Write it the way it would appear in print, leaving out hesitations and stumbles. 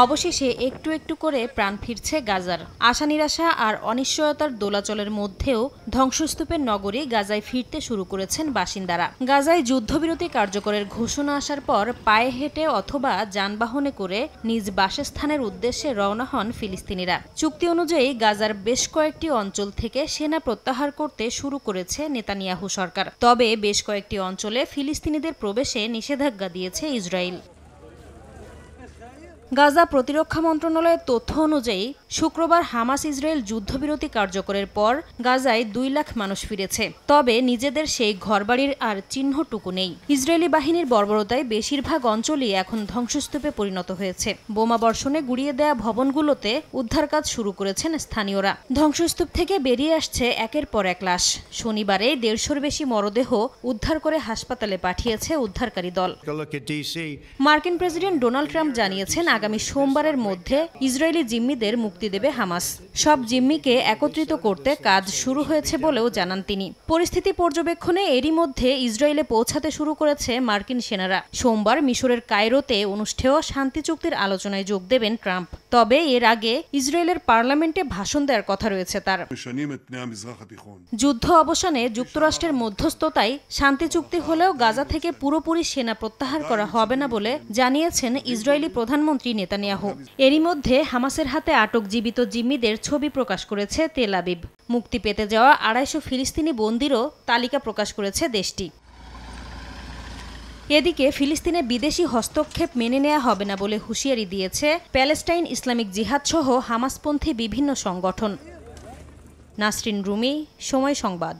অবশেষে একটু একটু করে প্রাণ ফিরছে গাজার। আশা নিরাশা আর অনিশ্চয়তার দোলাচলের মধ্যেও ধ্বংসস্তূপের নগরী গাজায় ফিরতে শুরু করেছেন বাসিন্দারা। গাজায় যুদ্ধবিরতি কার্যকরের ঘোষণা আসার পর পায়ে হেঁটে অথবা যানবাহনে করে নিজ বাসস্থানের উদ্দেশ্যে রওনা হন ফিলিস্তিনিরা। চুক্তি অনুযায়ী গাজার বেশ কয়েকটি অঞ্চল থেকে সেনা প্রত্যাহার করতে শুরু করেছে নেতানিয়াহু সরকার। তবে বেশ কয়েকটি অঞ্চলে ফিলিস্তিনিদের প্রবেশে নিষেধাজ্ঞা দিয়েছে ইসরায়েল। গাজা প্রতিরক্ষা মন্ত্রণালয়ের তথ্য অনুযায়ী শুক্রবার হামাস ইসরায়েল যুদ্ধবিরতি কার্যকরের পর গাজায় 2 লাখ মানুষ ফিরেছে। তবে নিজেদের সেই ঘরবাড়ির আর চিহ্নটুকু নেই। ইসরায়েলি বাহিনীর বর্বরতায় বেশিরভাগ অঞ্চলই এখন ধ্বংসস্তূপে পরিণত হয়েছে। বোমা বর্ষণে গুঁড়িয়ে দেয়া ভবনগুলোতে উদ্ধার কাজ শুরু করেছেন স্থানীয়রা। ধ্বংসস্তূপ থেকে বেরিয়ে আসছে একের পর এক লাশ। শনিবারে 150-র বেশি মরদেহ উদ্ধার করে হাসপাতালে পাঠিয়েছে উদ্ধারকারী দল। মার্কিন প্রেসিডেন্ট ডোনাল্ড ট্রাম্প জানিয়েছেন আগামী সোমবারের মধ্যে ইসরায়েলি জিম্মিদের মুক্তি দেবে হামাস। সব জিম্মিকে একত্রিত করতে কাজ শুরু হয়েছে বলেও জানান তিনি। পরিস্থিতি পর্যবেক্ষণে এরই মধ্যে ইসরায়েলে পৌঁছাতে শুরু করেছে মার্কিন সেনারা। সোমবার মিশরের কায়রোতে অনুষ্ঠেয় শান্তি চুক্তির আলোচনায় যোগ দেবেন ট্রাম্প। তবে এর আগে ইসরায়েলের পার্লামেন্টে ভাষণ দেওয়ার কথা রয়েছে তার। যুদ্ধ অবসানে যুক্তরাষ্ট্রের মধ্যস্থতায় শান্তি চুক্তি হলেও গাজা থেকে পুরোপুরি সেনা প্রত্যাহার করা হবে না বলে জানিয়েছেন ইসরায়েলি প্রধানমন্ত্রী নেতানিয়াহু। এরই মধ্যে হামাসের হাতে আটক জীবিত জিম্মিদের ছবি প্রকাশ করেছে তেল আবিব। মুক্তি পেতে যাওয়া 250 ফিলিস্তিনি বন্দীরও তালিকা প্রকাশ করেছে দেশটি। এদিকে ফিলিস্তিনে বিদেশি হস্তক্ষেপ মেনে নেওয়া হবে না বলে হুঁশিয়ারি দিয়েছে প্যালেস্টাইন ইসলামিক জিহাদ সহ হামাসপন্থী বিভিন্ন সংগঠন। নাসরিন রুমি, সময় সংবাদ।